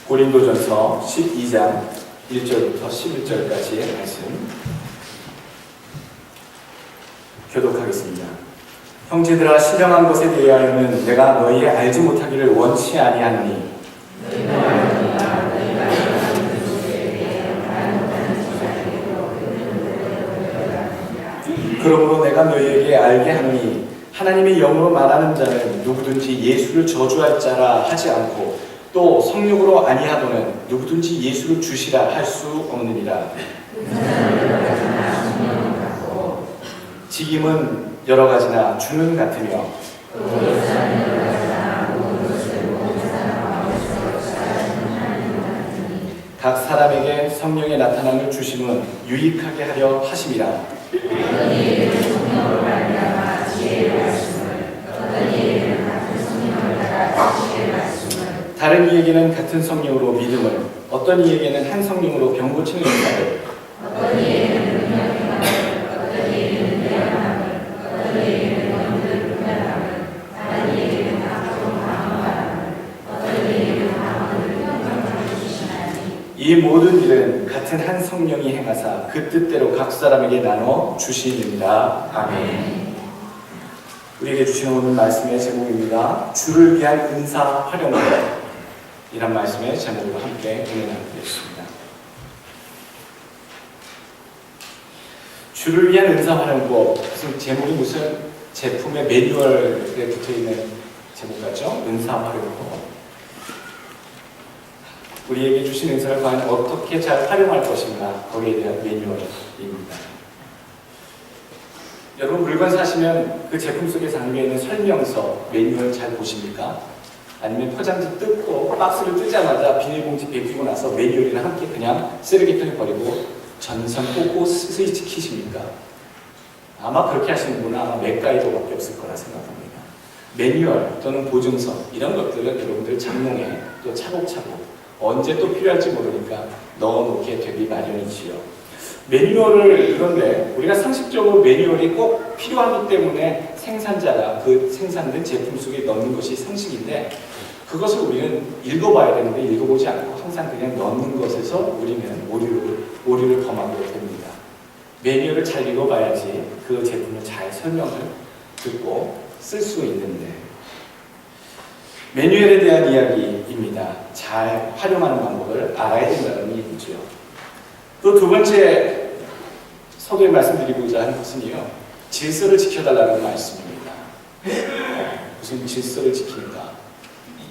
고린도전서 12장 1절부터 11절까지의 말씀 교독하겠습니다. 형제들아, 신령한 것에 대하여는 내가 너희의 알지 못하기를 원치 아니하노니 그러므로 내가 너희에게 알게 하노니 하나님의 영으로 말하는 자는 누구든지 예수를 저주할 자라 하지 않고 또 성령으로 아니하도는 누구든지 예수를 주시라 할 수 없느니라. 직임은 여러 가지나 주는 같으며 각 사람에게 성령의 나타남을 주심은 유익하게 하려 하심이라. 다른 이에게는 같은 성령으로 믿음을, 어떤 이에게는 한 성령으로 병 고치는 은사를, 어떤 이에게는 능력의 감을, 어떤 이에게는 미련함을, 어떤 이에게는 영들의 분별함을, 다른 이에게는 각종 방언함을, 어떤 이에게는 방언을 평강하게 주시나니 이 모든 일은 같은 한 성령이 행하사 그 뜻대로 각 사람에게 나눠 주시느니라. 아멘. 우리에게 주시는 오늘 말씀의 제목입니다. 주를 위한 은사 활용법, 이란 말씀의 제목으로 함께 은혜나누겠습니다. 주를 위한 은사 활용법, 무슨 제목이 무슨 제품의 매뉴얼에 붙어있는 제목 같죠? 은사 활용법. 우리에게 주신 은사를 과연 어떻게 잘 활용할 것인가, 거기에 대한 매뉴얼입니다. 여러분, 물건 사시면 그 제품 속에 담겨있는 설명서, 매뉴얼 잘 보십니까? 아니면 포장지 뜯고 박스를 뜯자마자 비닐봉지 벗기고 나서 매뉴얼이랑 함께 그냥 쓰레기통에 버리고 전선 꽂고 스위치 키십니까? 아마 그렇게 하시는 분은 아마 맥가이버밖에 없을 거라 생각합니다. 매뉴얼 또는 보증서, 이런 것들은 여러분들 장롱에 또 차곡차곡 언제 또 필요할지 모르니까 넣어놓게 되기 마련이지요. 매뉴얼을, 그런데 우리가 상식적으로 매뉴얼이 꼭 필요하기 때문에 생산자가 그 생산된 제품 속에 넣는 것이 상식인데, 그것을 우리는 읽어봐야 되는데 읽어보지 않고 항상 그냥 넣는 것에서 우리는 오류를 범하게 됩니다. 매뉴얼을 잘 읽어봐야지 그 제품을 잘 설명을 듣고 쓸 수 있는데, 매뉴얼에 대한 이야기입니다. 잘 활용하는 방법을 알아야 된다는 얘기죠. 또 두 번째 서두에 말씀드리고자 하는 것은요, 질서를 지켜달라는 말씀입니다. 무슨 질서를 지키는가?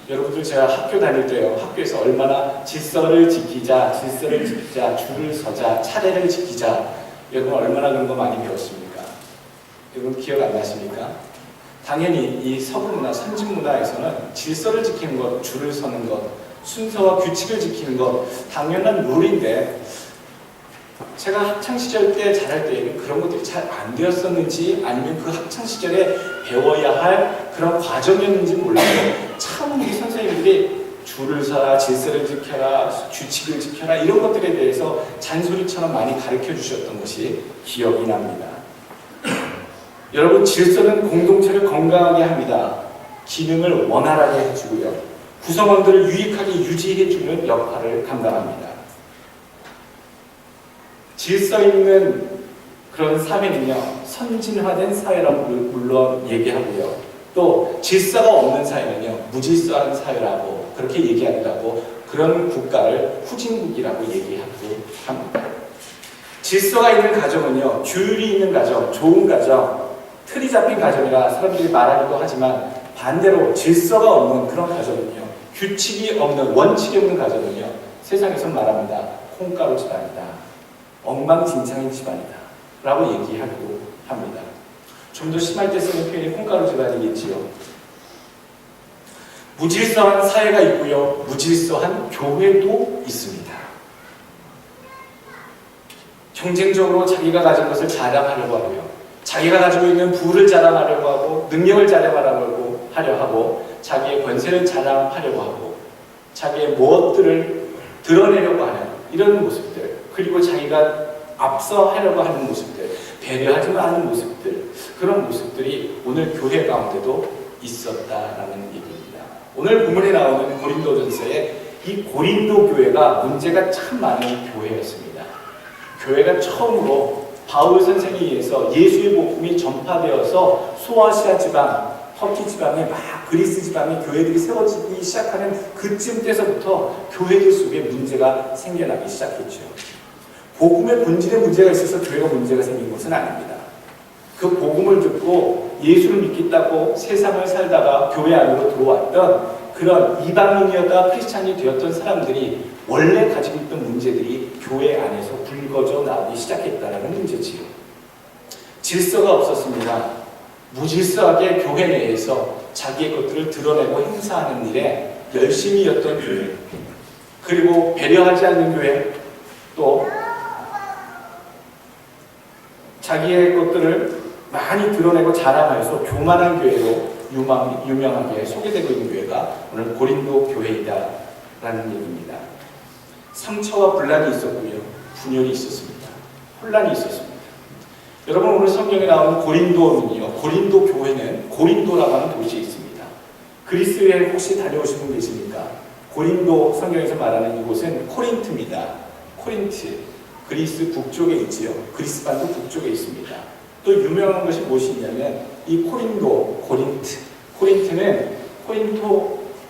여러분들, 제가 학교 다닐 때요, 학교에서 얼마나 질서를 지키자, 줄을 서자, 차례를 지키자, 여러분 얼마나 그런 거 많이 배웠습니까? 여러분 기억 안 나십니까? 당연히 이 서구문화, 선진문화에서는 질서를 지키는 것, 줄을 서는 것, 순서와 규칙을 지키는 것, 당연한 룰인데, 제가 학창시절 때 자랄 때에는 그런 것들이 잘 안 되었었는지, 아니면 그 학창시절에 배워야 할 그런 과정이었는지 몰라도 참 우리 선생님들이 줄을 서라, 질서를 지켜라, 규칙을 지켜라, 이런 것들에 대해서 잔소리처럼 많이 가르쳐 주셨던 것이 기억이 납니다. 여러분, 질서는 공동체를 건강하게 합니다. 기능을 원활하게 해주고요, 구성원들을 유익하게 유지해주는 역할을 감당합니다. 질서 있는 그런 사회는요, 선진화된 사회라고 물론 얘기하고요, 또 질서가 없는 사회는요, 무질서한 사회라고 그렇게 얘기하더라고, 그런 국가를 후진국이라고 얘기하고 합니다. 질서가 있는 가정은요, 규율이 있는 가정, 좋은 가정, 틀이 잡힌 가정이라 사람들이 말하기도 하지만, 반대로 질서가 없는 그런 가정은요, 규칙이 없는, 원칙이 없는 가정은요, 세상에서 말합니다, 콩가루 집안이다, 엉망진창인 집안이다 라고 얘기하기도 합니다. 좀 더 심할 때 쓰는 표현이 콩가루 집안이겠지요. 무질서한 사회가 있고요, 무질서한 교회도 있습니다. 경쟁적으로 자기가 가진 것을 자랑하려고 하고요, 자기가 가지고 있는 부를 자랑하려고 하고, 능력을 자랑하려고 하고, 자기의 권세를 자랑하려고 하고, 자기의 무엇들을 드러내려고 하는 이런 모습들, 그리고 자기가 앞서 하려고 하는 모습들, 배려하지 않는 모습들, 그런 모습들이 오늘 교회 가운데도 있었다라는 얘기입니다. 오늘 본문에 나오는 고린도전서의 이 고린도 교회가 문제가 참 많은 교회였습니다. 교회가 처음으로 바울 선생에 의해서 예수의 복음이 전파되어서 소아시아 지방, 터키 지방에 막 그리스 지방에 교회들이 세워지기 시작하는 그쯤 때서부터 교회들 속에 문제가 생겨나기 시작했죠. 복음의 본질에 문제가 있어서 교회가 문제가 생긴 것은 아닙니다. 그 복음을 듣고 예수를 믿겠다고 세상을 살다가 교회 안으로 들어왔던 그런 이방인이었다 크리스찬이 되었던 사람들이 원래 가지고 있던 문제들이 교회 안에서 불거져 나오기 시작했다는 문제지요. 질서가 없었습니다. 무질서하게 교회 내에서 자기의 것들을 드러내고 행사하는 일에 열심히였던 교회, 그리고 배려하지 않는 교회, 또 자기의 것들을 많이 드러내고 자랑하여서 교만한 교회로 유명하게 소개되고 있는 교회가 오늘 고린도 교회이다라는 얘기입니다. 상처와 분란이 있었고요. 분열이 있었습니다. 혼란이 있었습니다. 여러분, 오늘 성경에 나오는 고린도는요, 고린도 교회는 고린도라고 하는 도시에 있습니다. 그리스에 혹시 다녀오신 분 계십니까? 고린도 성경에서 말하는 이곳은 코린트입니다. 코린트, 그리스 북쪽에 있지요. 그리스 반도 북쪽에 있습니다. 또 유명한 것이 무엇이 있냐면 이 코린도, 코린트는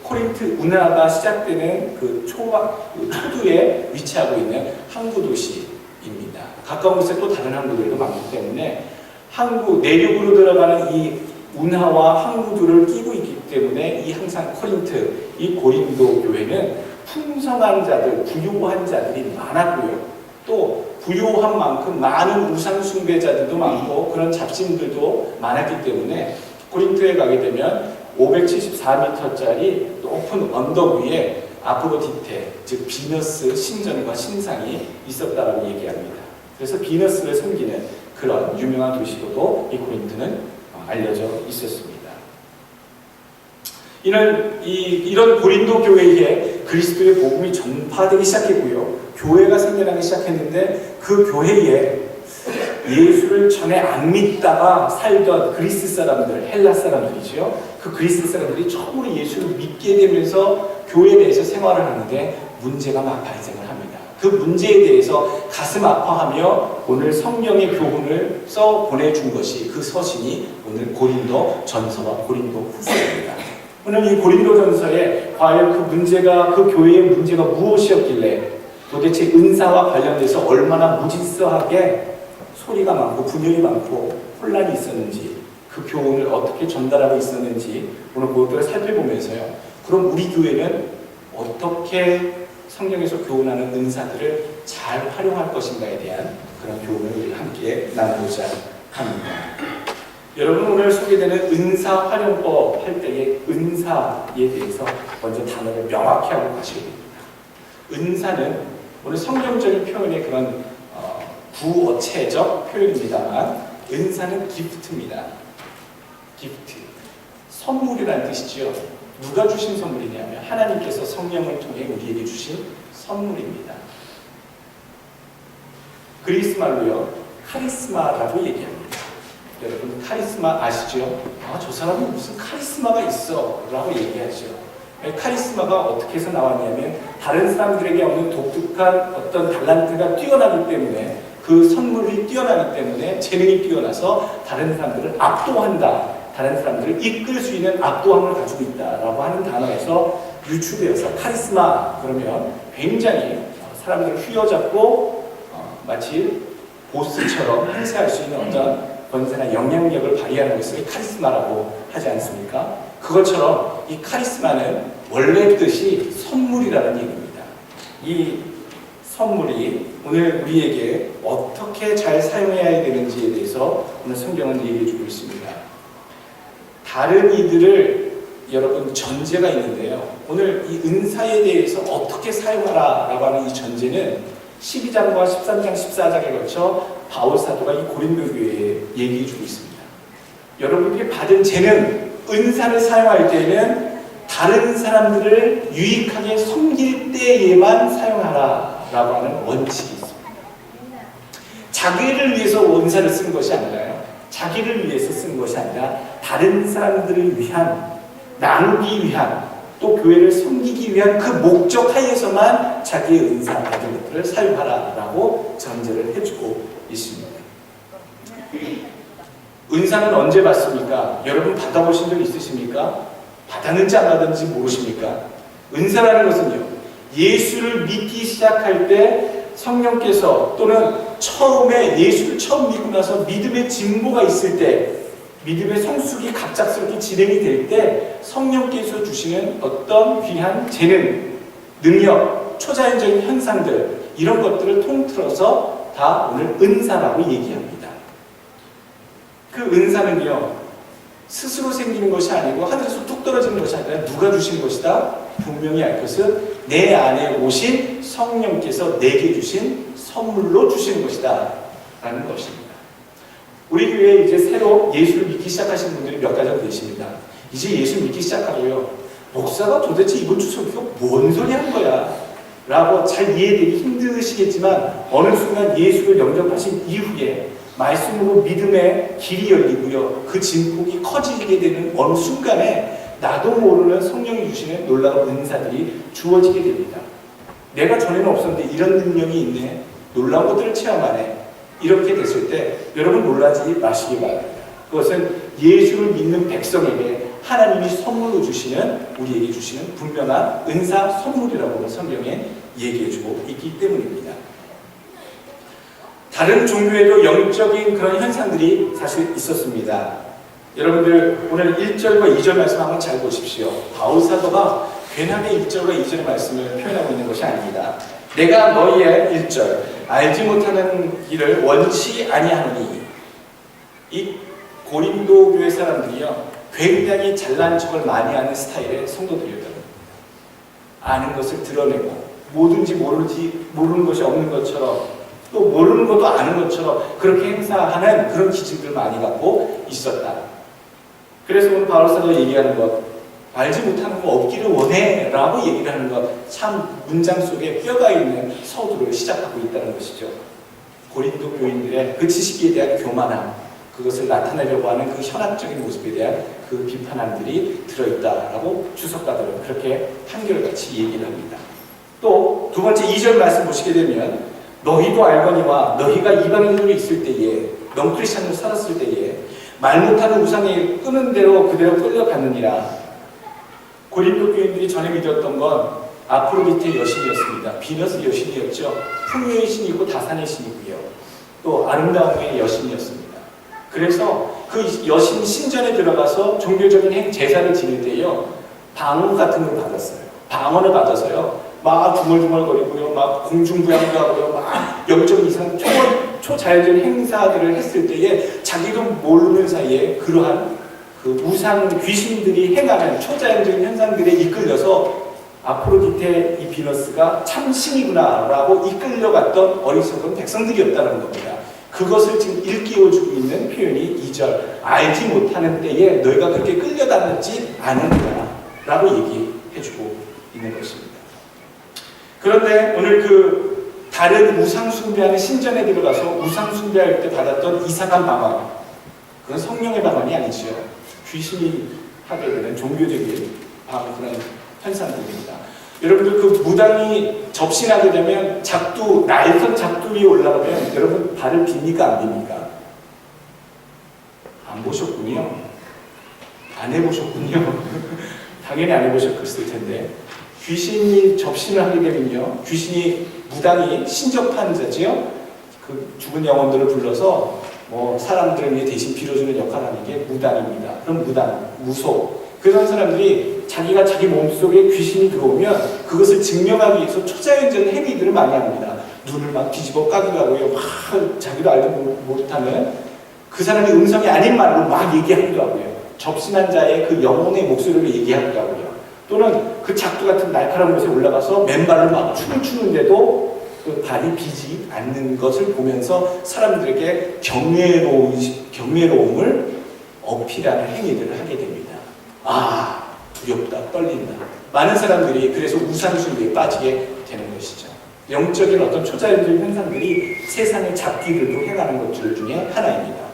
코린트 운하가 시작되는 그 초두에 위치하고 있는 항구 도시입니다. 가까운 곳에 또 다른 항구들도 많기 때문에 항구 내륙으로 들어가는 이 운하와 항구들을 끼고 있기 때문에 이 항상 코린트, 이 고린도 교회는 풍성한 자들, 부유한 자들이 많았고요. 또 부유한 만큼 많은 우상 숭배자들도 많고 그런 잡신들도 많았기 때문에 코린트에 가게 되면 574m짜리 높은 언덕 위에 아프로디테, 즉 비너스 신전과 신상이 있었다고 얘기합니다. 그래서 비너스를 섬기는 그런 유명한 도시로도 이 고린트는 알려져 있었습니다. 이런 고린도 교회에 그리스도의 복음이 전파되기 시작했고요. 교회가 생겨나기 시작했는데 그 교회에 예수를 전에 안 믿다가 살던 그리스 사람들, 헬라 사람들이죠. 그 그리스 사람들이 처음으로 예수를 믿게 되면서 교회 내에서 생활을 하는데 문제가 막 발생을 합니다. 그 문제에 대해서 가슴 아파하며 오늘 성령의 교훈을 써 보내준 것이 그 서신이 오늘 고린도 전서와 고린도 후서입니다. 오늘 이 고린도 전서에 과연 그 교회의 문제가 무엇이었길래 도대체 은사와 관련돼서 얼마나 무질서하게 소리가 많고 분열이 많고 혼란이 있었는지, 그 교훈을 어떻게 전달하고 있었는지 오늘 그것들을 살펴보면서요. 그럼 우리 교회는 어떻게 성경에서 교훈하는 은사들을 잘 활용할 것인가에 대한 그런 교훈을 함께 나누고자 합니다. 여러분, 오늘 소개되는 은사 활용법 할 때의 은사에 대해서 먼저 단어를 명확히 하고 가셔야 됩니다. 은사는 오늘 성경적인 표현의 그런 구어체적 표현입니다만 은사는 기프트입니다. 기프트, 선물이라는 뜻이죠. 누가 주신 선물이냐면 하나님께서 성령을 통해 우리에게 주신 선물입니다. 그리스 말로요, 카리스마라고 얘기합니다. 여러분, 카리스마 아시죠? 저 사람은 무슨 카리스마가 있어 라고 얘기하죠. 카리스마가 어떻게 해서 나왔냐면 다른 사람들에게 없는 독특한 어떤 달란트가 뛰어나기 때문에, 그 선물이 뛰어나기 때문에, 재능이 뛰어나서 다른 사람들을 압도한다, 다른 사람들을 이끌 수 있는 압도함을 가지고 있다라고 하는 단어에서 유추되어서 카리스마 그러면 굉장히 사람들을 휘어잡고 마치 보스처럼 행사할 수 있는 어떤 권세나 영향력을 발휘하는 것을 카리스마라고 하지 않습니까? 그것처럼 이 카리스마는 원래 뜻이 선물이라는 얘기입니다. 이 선물이 오늘 우리에게 어떻게 잘 사용해야 되는지에 대해서 오늘 성경은 얘기해 주고 있습니다. 다른 이들을 여러분 전제가 있는데요. 오늘 이 은사에 대해서 어떻게 사용하라 라고 하는 이 전제는 12장과 13장, 14장에 걸쳐 바울 사도가 이 고린도 교회에 얘기해 주고 있습니다. 여러분께 받은 재능, 은사를 사용할 때에는 다른 사람들을 유익하게 섬길 때에만 사용하라 라고 하는 원칙이 있습니다. 자기를 위해서 은사를 쓴 것이 아니라요, 자기를 위해서 쓴 것이 아니라 다른 사람들을 위한, 나누기 위한, 또 교회를 섬기기 위한 그 목적 하에서만 자기의 은사 받은 것들을 사용하라라고 전제를 해주고 있습니다. 은사는 언제 받습니까? 여러분 받아보신 적 있으십니까? 받았는지 안 받았는지 모르십니까? 은사라는 것은요, 예수를 믿기 시작할 때 성령께서, 또는 처음에 예수를 처음 믿고 나서 믿음의 진보가 있을 때, 믿음의 성숙이 갑작스럽게 진행이 될 때 성령께서 주시는 어떤 귀한 재능, 능력, 초자연적인 현상들, 이런 것들을 통틀어서 다 오늘 은사라고 얘기합니다. 그 은사는요, 스스로 생기는 것이 아니고 하늘에서 뚝 떨어지는 것이 아니라 누가 주신 것이다? 분명히 알 것은 내 안에 오신 성령께서 내게 주신 선물로 주신 것이다 라는 것입니다. 우리 교회에 이제 새로 예수를 믿기 시작하신 분들이 몇 가지 계십니다. 이제 예수 믿기 시작하고요, 목사가 도대체 이번 추석이가 뭔 소리 한 거야? 라고 잘 이해되기 힘드시겠지만, 어느 순간 예수를 영접하신 이후에 말씀으로 믿음의 길이 열리고요, 그 진폭이 커지게 되는 어느 순간에 나도 모르는 성령이 주시는 놀라운 은사들이 주어지게 됩니다. 내가 전에는 없었는데 이런 능력이 있네, 놀라운 것들을 체험하네, 이렇게 됐을 때 여러분 놀라지 마시기 바랍니다. 그것은 예수를 믿는 백성에게 하나님이 선물로 주시는, 우리에게 주시는 분명한 은사 선물이라고 성경에 얘기해주고 있기 때문입니다. 다른 종교에도 영적인 그런 현상들이 사실 있었습니다. 여러분들 오늘 1절과 2절 말씀 한번 잘 보십시오. 바울 사도가 괜하게 1절과 2절의 말씀을 표현하고 있는 것이 아닙니다. 내가 너희의 1절 알지 못하는 길을 원치 아니하노니, 이 고린도 교회 사람들이요, 굉장히 잘난 척을 많이 하는 스타일의 성도들이었다고. 아는 것을 드러내고 뭐든지 모르는 것이 없는 것처럼, 또 모르는 것도 아는 것처럼 그렇게 행사하는 그런 기질들을 많이 갖고 있었다. 그래서 오늘 바울 사도가 얘기하는 것, 알지 못하는 거 없기를 원해 라고 얘기를 하는 것, 참 문장 속에 뼈가 있는 서두를 시작하고 있다는 것이죠. 고린도 교인들의 그 지식에 대한 교만함, 그것을 나타내려고 하는 그 현학적인 모습에 대한 그 비판함들이 들어있다라고 주석가들은 그렇게 한결같이 얘기를 합니다. 또 두 번째 2절 말씀 보시게 되면, 너희도 알거니와 너희가 이방인으로 있을 때에, 넌 크리스찬으로 살았을 때에 말 못하는 우상에 끄는 대로 그대로 끌려갔느니라. 고린도 교인들이 전에 믿었던 건 아프로디테 여신이었습니다. 비너스 여신이었죠. 풍요의 신이고 다산의 신이고요, 또 아름다움의 여신이었습니다. 그래서 그 여신 신전에 들어가서 종교적인 제사를 지낼 때요, 방언 같은 걸 받았어요. 방언을 받아서요, 막 중얼중얼거리고요, 막 공중부양도 하고요, 막 영적 이상 초자연적인 행사들을 했을 때에 자기도 모르는 사이에 그러한 그 우상 귀신들이 행하는 초자연적인 현상들에 이끌려서 아프로디테 이 비너스가 참 신이구나 라고 이끌려갔던 어리석은 백성들이었다는 겁니다. 그것을 지금 일깨워주고 있는 표현이 2절, 알지 못하는 때에 너희가 그렇게 끌려다녔지 않느냐 라고 얘기해주고 있는 것입니다. 그런데 오늘 그 다른 우상 숭배하는 신전에 들어가서 우상 숭배할 때 받았던 이상한 방언, 그건 성령의 방언이 아니죠. 귀신이 하게 되는 종교적인 그런 현상들입니다. 여러분들 그 무당이 접신하게 되면 작두, 날선 작두 위에 올라가면 여러분 발을 빕니까 안 빕니까? 안 보셨군요. 안 해보셨군요. 당연히 안 해보셨을 텐데, 귀신이 접신을 하게 되면요, 귀신이, 무당이 신접한 자지요, 그 죽은 영혼들을 불러서 뭐 사람들을 위해 대신 빌어주는 역할을 하는 게 무당입니다. 그럼 무당, 무속, 그런 사람들이 자기가 자기 몸속에 귀신이 들어오면 그것을 증명하기 위해서 초자연적인 행위들을 많이 합니다. 눈을 막 뒤집어 까기도 하고요, 막 자기도 알지 못하는 그 사람이 음성이 아닌 말로 막 얘기하기도 하고요, 접신한 자의 그 영혼의 목소리를 얘기하기도 하고요, 또는 그 작두 같은 날카로운 곳에 올라가서 맨발로 막 춤을 추는데도 그 발이 비지 않는 것을 보면서 사람들에게 경외로움을 어필하는 행위들을 하게 됩니다. 아, 두렵다, 떨린다. 많은 사람들이 그래서 우상숭배에 빠지게 되는 것이죠. 영적인 어떤 초자연적인 현상들이 세상의 잡기들도 행하는 것들 중에 하나입니다.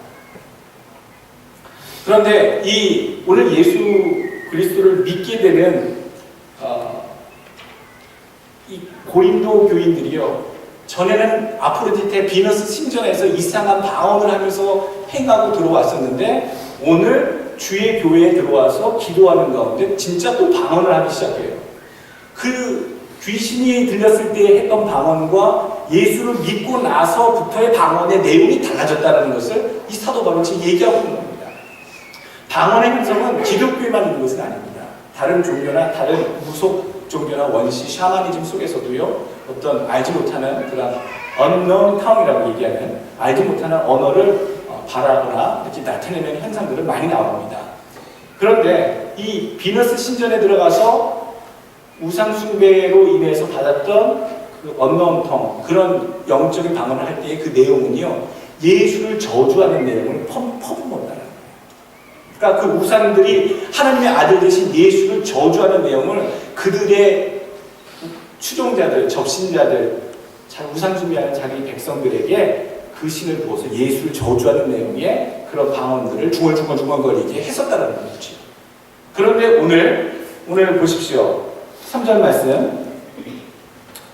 그런데 이 오늘 예수 그리스도를 믿게 되는 이 고린도 교인들이요, 전에는 아프로디테 비너스 신전에서 이상한 방언을 하면서 행하고 들어왔었는데 오늘 주의 교회에 들어와서 기도하는 가운데 진짜 또 방언을 하기 시작해요. 그 귀신이 들렸을 때 했던 방언과 예수를 믿고 나서부터의 방언의 내용이 달라졌다는 것을 이 사도 바울이 지금 얘기하고 있는 겁니다. 방언의 형성은 기독교에만 있는 것은 아닙니다. 다른 종교나 다른 무속 종교나 원시 샤머니즘 속에서도요, 어떤 알지 못하는 그런 unknown tongue이라고 얘기하는 알지 못하는 언어를 발하거나 이렇게 나타내는 현상들은 많이 나옵니다. 그런데 이 비너스 신전에 들어가서 우상 숭배로 인해서 받았던 그 unknown tongue, 그런 영적인 방언을 할 때의 그 내용은요, 예수를 저주하는 내용을 퍼붓는다는 거예요. 그러니까 그 우상들이 하나님의 아들 되신 예수를 저주하는 내용을 그들의 추종자들, 접신자들, 우상 숭배하는 자기 백성들에게 그 신을 부어서 예수를 저주하는 내용의 그런 방언들을 중얼중얼거리게 했었다는 거죠. 그런데 오늘 보십시오. 3절 말씀.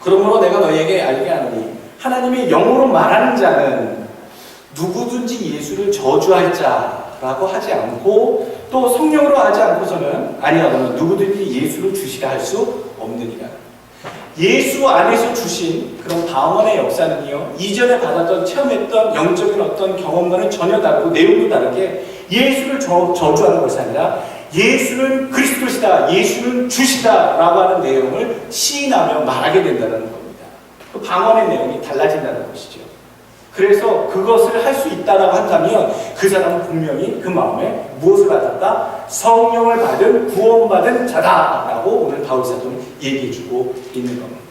그러므로 내가 너희에게 알게 하노니 하나님의 영으로 말하는 자는 누구든지 예수를 저주할 자라고 하지 않고 또 성령으로 하지 않고서는 아니하거나 누구든지 예수를 주시라 할 수 없느니라. 예수 안에서 주신 그런 방언의 역사는요, 이전에 받았던 체험했던 영적인 어떤 경험과는 전혀 다르고 내용도 다르게 예수를 저주하는 것이 아니라 예수는 그리스도시다, 예수는 주시다 라고 하는 내용을 시인하며 말하게 된다는 겁니다. 그 방언의 내용이 달라진다는 것이죠. 그래서 그것을 할 수 있다라고 한다면 그 사람은 분명히 그 마음에 무엇을 받았다? 성령을 받은 구원받은 자다라고 오늘 바울 사도는 얘기해주고 있는 겁니다.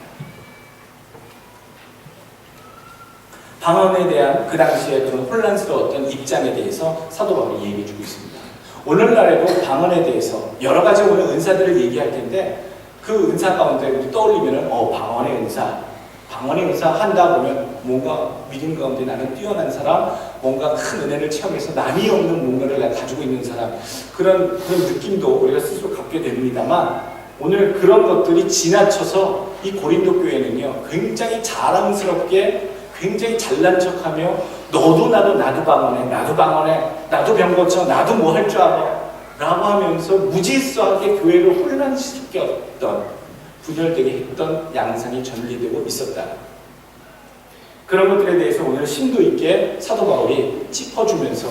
방언에 대한 그 당시에 그런 혼란스러웠던 입장에 대해서 사도 바울이 얘기해주고 있습니다. 오늘날에도 방언에 대해서 여러 가지 오늘 은사들을 얘기할 텐데 그 은사 가운데 우리 떠올리면은 방언의 은사 한다 보면 뭔가 믿음 가운데 나는 뛰어난 사람, 뭔가 큰 은혜를 체험해서 남이 없는 뭔가를 내가 가지고 있는 사람, 그런 느낌도 우리가 스스로 갖게 됩니다만 오늘 그런 것들이 지나쳐서 이 고린도 교회는요, 굉장히 자랑스럽게 굉장히 잘난 척하며 너도 나도 방언해, 나도 병 고쳐, 나도 뭐 할 줄 알아 라고 하면서 무질서하게 교회를 혼란시켰던, 분열되게 했던 양상이 전개되고 있었다. 그런 것들에 대해서 오늘 심도 있게 사도 바울이 짚어주면서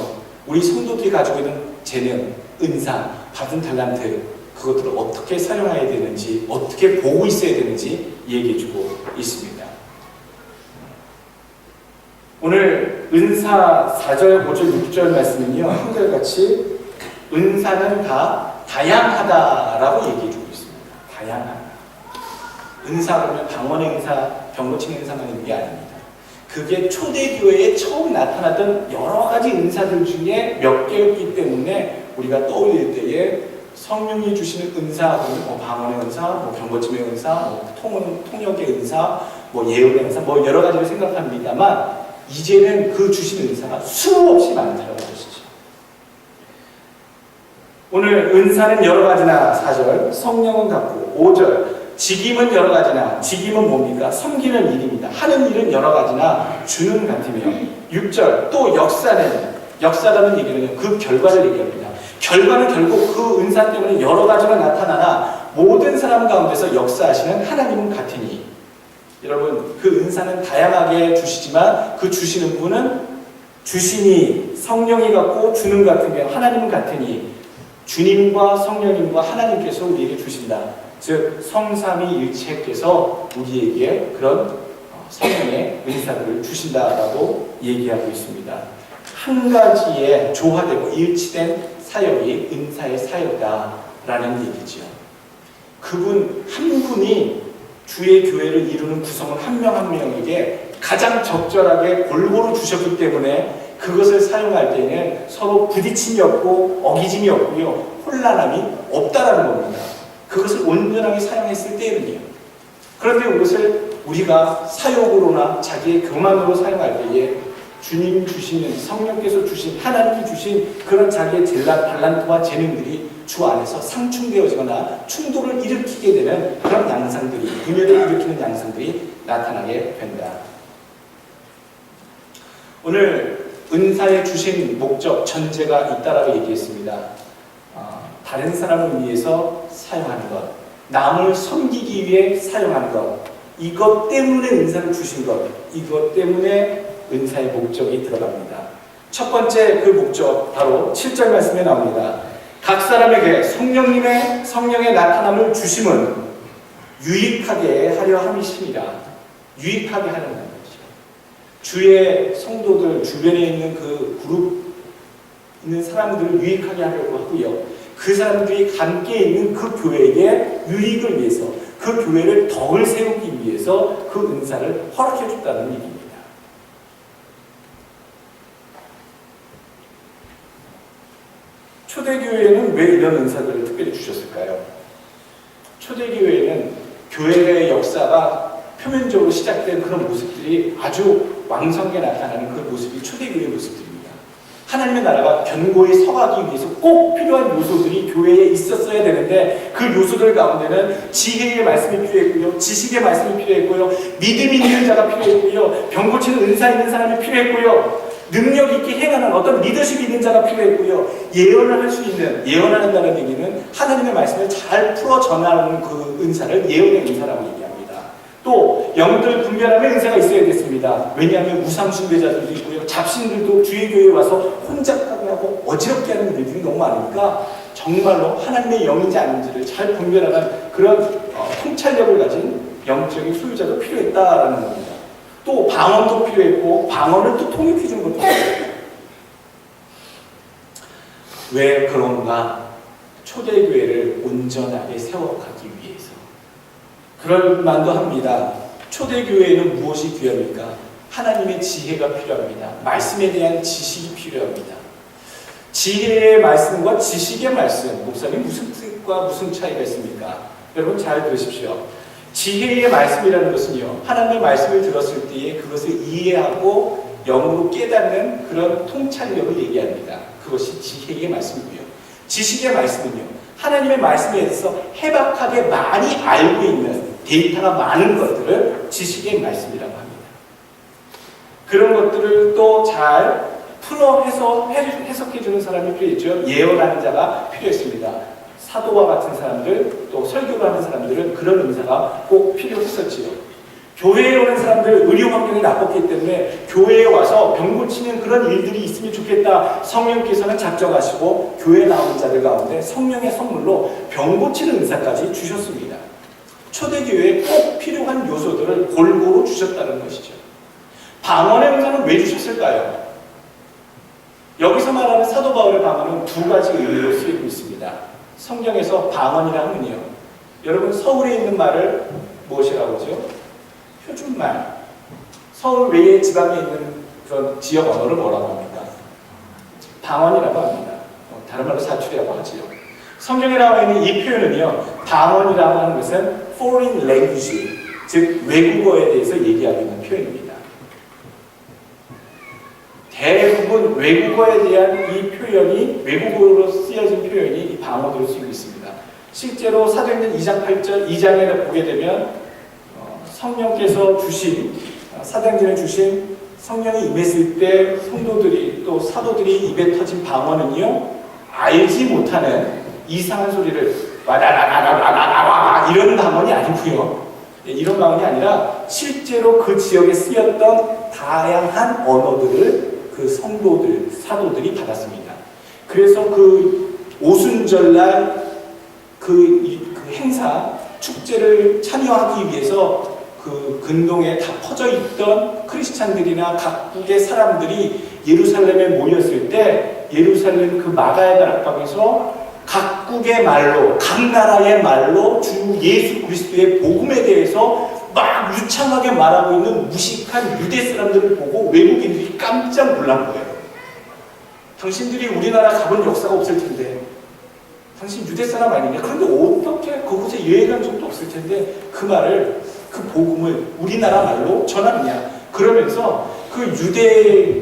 우리 성도들이 가지고 있는 재능, 은사, 받은 달란트, 그것들을 어떻게 사용해야 되는지, 어떻게 보고 있어야 되는지 얘기해주고 있습니다. 오늘 은사 4절, 5절, 6절 말씀은요, 한결같이 은사는 다 다양하다라고 얘기해주고 있습니다. 다양하다. 은사 그러면 방언의 은사, 병 고치는 은사만 있는 게 아닙니다. 그게 초대교회에 처음 나타났던 여러 가지 은사들 중에 몇 개였기 때문에 우리가 떠올릴 때에 성령이 주시는 은사, 방언의 은사, 병 고침의 은사, 통역의 은사, 예언의 은사, 여러 가지를 생각합니다만 이제는 그 주신 은사가 수없이 많다는 것이죠. 오늘 은사는 여러 가지나 4절, 성령은 같고 5절, 직임은 여러 가지나, 직임은 뭡니까? 섬기는 일입니다. 하는 일은 여러 가지나 주는 같으며 6절, 또 역사라는 얘기는 그 결과를 얘기합니다. 결과는 결국 그 은사 때문에 여러 가지가 나타나나 모든 사람 가운데서 역사하시는 하나님은 같으니, 여러분 그 은사는 다양하게 주시지만 그 주시는 분은 주시니 성령이 같고 주는 같으며 하나님은 같으니 주님과 성령님과 하나님께서 우리에게 주신다. 즉 성삼위일체께서 우리에게 그런 성령의 은사를 주신다라고 얘기하고 있습니다. 한 가지에 조화되고 일치된 사역이 은사의 사역이다라는 얘기죠. 그분 한 분이 주의 교회를 이루는 구성원 한 명 한 명에게 가장 적절하게 골고루 주셨기 때문에 그것을 사용할 때는 서로 부딪힘이 없고 어기짐이 없고요, 혼란함이 없다라는 겁니다. 그것을 온전하게 사용했을 때는요. 그런데 그것을 우리가 사욕으로나 자기의 교만으로 사용할 때에 주님 주시는 성령께서 주신 하나님이 주신 그런 자기의 달란트와 재능들이 주 안에서 상충되어지거나 충돌을 일으키게 되는 그런 양상들이, 분열을 일으키는 양상들이 나타나게 된다. 오늘 은사에 주신 목적, 전제가 있다라고 얘기했습니다. 다른 사람을 위해서 사용하는 것, 남을 섬기기 위해 사용하는 것, 이것 때문에 은사를 주신 것, 이것 때문에 은사의 목적이 들어갑니다. 첫 번째 그 목적, 바로 7절 말씀에 나옵니다. 각 사람에게 성령의 나타남을 주심은 유익하게 하려 함이십니다. 유익하게 하려는 거죠. 주의 성도들 주변에 있는 그 그룹 있는 사람들을 유익하게 하려고 하고요. 그 사람들이 함께 있는 그 교회의 유익을 위해서, 그 교회를 덕을 세우기 위해서 그 은사를 허락해 줬다는 얘기입니다. 초대교회는 왜 이런 은사들을 특별히 주셨을까요? 초대교회는 교회의 역사가 표면적으로 시작된 그런 모습들이 아주 왕성하게 나타나는 그 모습이 초대교회의 모습들입니다. 하나님의 나라가 견고히 서가기 위해서 꼭 필요한 요소들이 교회에 있었어야 되는데, 그 요소들 가운데는 지혜의 말씀이 필요했고요, 지식의 말씀이 필요했고요, 믿음이 있는 자가 필요했고요, 병 고치는 은사 있는 사람이 필요했고요, 능력 있게 행하는 어떤 리더십이 있는 자가 필요했고요, 예언을 할 수 있는, 예언한다는 얘기는 하나님의 말씀을 잘 풀어 전하는 그 은사를 예언의 은사라고 얘기합니다. 또 영들 분별함의 은사가 있어야겠습니다. 왜냐하면 우상 숭배자들도 있고요, 잡신들도 주의 교회에 와서 혼잡하게 하고 어지럽게 하는 일들이 너무 많으니까 정말로 하나님의 영인지 아닌지를 잘 분별하는 그런 통찰력을 가진 영적인 소유자도 필요했다라는 겁니다. 또 방언도 필요했고, 방언을 또 통역해 주는 것도 필요했고. 왜 그런가? 초대교회를 온전하게 세워가기 위해서. 그럴 만도 합니다. 초대교회에는 무엇이 필요합니까? 하나님의 지혜가 필요합니다. 말씀에 대한 지식이 필요합니다. 지혜의 말씀과 지식의 말씀, 목사님 무슨 뜻과 무슨 차이가 있습니까? 여러분 잘 들으십시오. 지혜의 말씀이라는 것은요, 하나님의 말씀을 들었을 때에 그것을 이해하고 영으로 깨닫는 그런 통찰력을 얘기합니다. 그것이 지혜의 말씀이고요. 지식의 말씀은요, 하나님의 말씀에 대해서 해박하게 많이 알고 있는 데이터가 많은 것들을 지식의 말씀이라고 합니다. 그런 것들을 또 잘 풀어 해석해주는 사람이 필요했죠. 예언하는 자가 필요했습니다. 사도와 같은 사람들, 또 설교를 하는 사람들은 그런 은사가 꼭 필요했었지요. 교회에 오는 사람들, 의료 환경이 나빴기 때문에 교회에 와서 병 고치는 그런 일들이 있으면 좋겠다. 성령께서는 작정하시고 교회에 나오는 자들 가운데 성령의 선물로 병 고치는 은사까지 주셨습니다. 초대교회에 꼭 필요한 요소들을 골고루 주셨다는 것이죠. 방언의 은사는 왜 주셨을까요? 여기서 말하는 사도 바울의 방언은 두 가지 의미로 쓰이고 있습니다. 성경에서 방언이라 하면요, 여러분 서울에 있는 말을 무엇이라고 하죠? 표준말. 서울 외의 지방에 있는 그런 지역 언어를 뭐라고 합니까? 방언이라고 합니다. 다른 말로 사투리라고 하지요. 성경에 나와 있는 이 표현은요, 방언이라고 하는 것은 foreign language, 즉 외국어에 대해서 얘기하고 있는 표현입니다. 대부분 외국어에 대한 이 표현이, 외국어로 쓰여진 표현이 이 방언으로 쓰이고 있습니다. 실제로 사도행전 2장 8절 2장에 보게 되면 성령께서 주신, 사도행전에 주신 성령이 임했을 때 성도들이 또 사도들이 입에 터진 방언은요, 알지 못하는 이상한 소리를 와라라라라라라라 이런 방언이 아니고요, 이런 방언이 아니라 실제로 그 지역에 쓰였던 다양한 언어들을 그 성도들, 사도들이 받았습니다. 그래서 그 오순절날 그 행사, 축제를 참여하기 위해서 그 근동에 다 퍼져 있던 크리스찬들이나 각국의 사람들이 예루살렘에 모였을 때, 예루살렘 그 마가의 다락방에서 각국의 말로, 각 나라의 말로 주 예수 그리스도의 복음에 대해서 막 유창하게 말하고 있는 무식한 유대 사람들을 보고 외국인들이 깜짝 놀란 거예요. 당신들이 우리나라 가본 역사가 없을 텐데, 당신 유대 사람 아니냐? 그런데 어떻게 그곳에 여행한 적도 없을 텐데 그 말을, 그 복음을 우리나라 말로 전하느냐? 그러면서 그 유대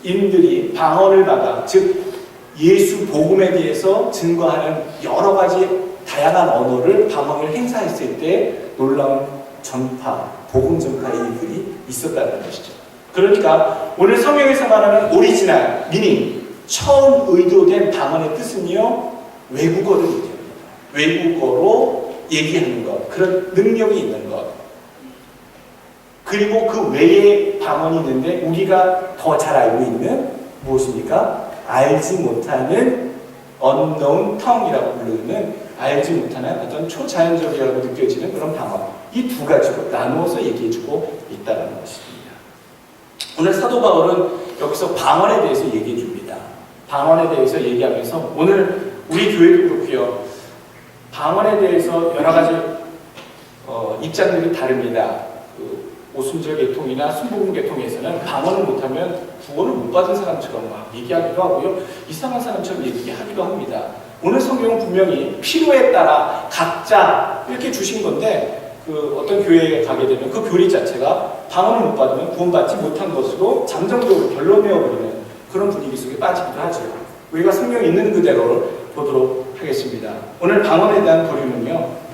인들이 방언을 받아, 즉 예수 복음에 대해서 증거하는 여러 가지 다양한 언어를 방언을 행사했을 때 놀라운 전파, 복음 전파의 일들이 있었다는 것이죠. 그러니까 오늘 성경에서 말하는 오리지널, 미닝, 처음 의도된 방언의 뜻은요, 외국어를 얘기합니다. 외국어로 얘기하는 것, 그런 능력이 있는 것. 그리고 그 외에 방언이 있는데 우리가 더 잘 알고 있는 무엇입니까? 알지 못하는 unknown tongue이라고 부르는 알지 못하는 어떤 초자연적이라고 느껴지는 그런 방언. 이 두 가지로 나누어서 얘기해주고 있다는 것입니다. 오늘 사도 바울은 여기서 방언에 대해서 얘기해 줍니다. 방언에 대해서 얘기하면서 오늘 우리 교회도 그렇고요. 방언에 대해서 여러 가지 입장들이 다릅니다. 그 오순절 계통이나 순복음 계통에서는 방언을 못하면 구원을 못 받은 사람처럼 막 얘기하기도 하고요. 이상한 사람처럼 얘기하기도 합니다. 오늘 성경은 분명히 필요에 따라 각자 이렇게 주신 건데 그 어떤 교회에 가게 되면 그 교리 자체가 방언을 못 받으면 구원받지 못한 것으로 잠정적으로 결론내어버리는 그런 분위기 속에 빠지기도 하죠. 우리가 성경에 있는 그대로 보도록 하겠습니다. 오늘 방언에 대한 도리는요,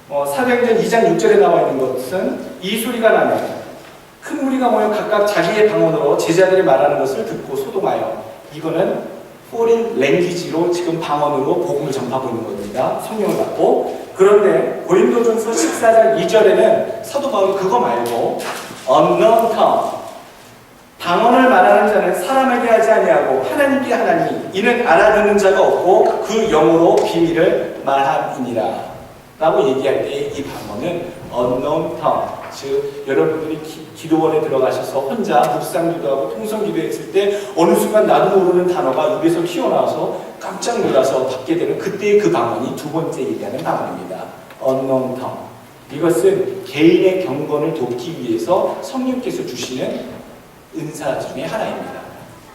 사도행전 2장 6절에 나와 있는 것은 이 소리가 나면 큰 무리가 모여 각각 자기의 방언으로 제자들이 말하는 것을 듣고 소동하여, 이거는 포린 랭귀지로 지금 방언으로 복음을 전파하고 있는 겁니다. 성령을 받고. 그런데 고린도전서 14장 2절에는 사도 바울이 그거 말고 unknown tongue, 방언을 말하는 자는 사람에게 하지 아니하고 하나님께 하나니 이는 알아듣는 자가 없고 그 영으로 비밀을 말함이니라 라고 얘기할 때 이 방언은 unknown tongue, 즉 여러분들이 기도원에 들어가셔서 혼자 묵상 기도하고 통성 기도했을 때 어느 순간 나도 모르는 단어가 입에서 튀어나와서 깜짝 놀라서 받게 되는 그때의 그 방언이 두 번째 얘기하는 방언입니다. unknown tongue. 이것은 개인의 경건을 돕기 위해서 성령께서 주시는 은사 중에 하나입니다.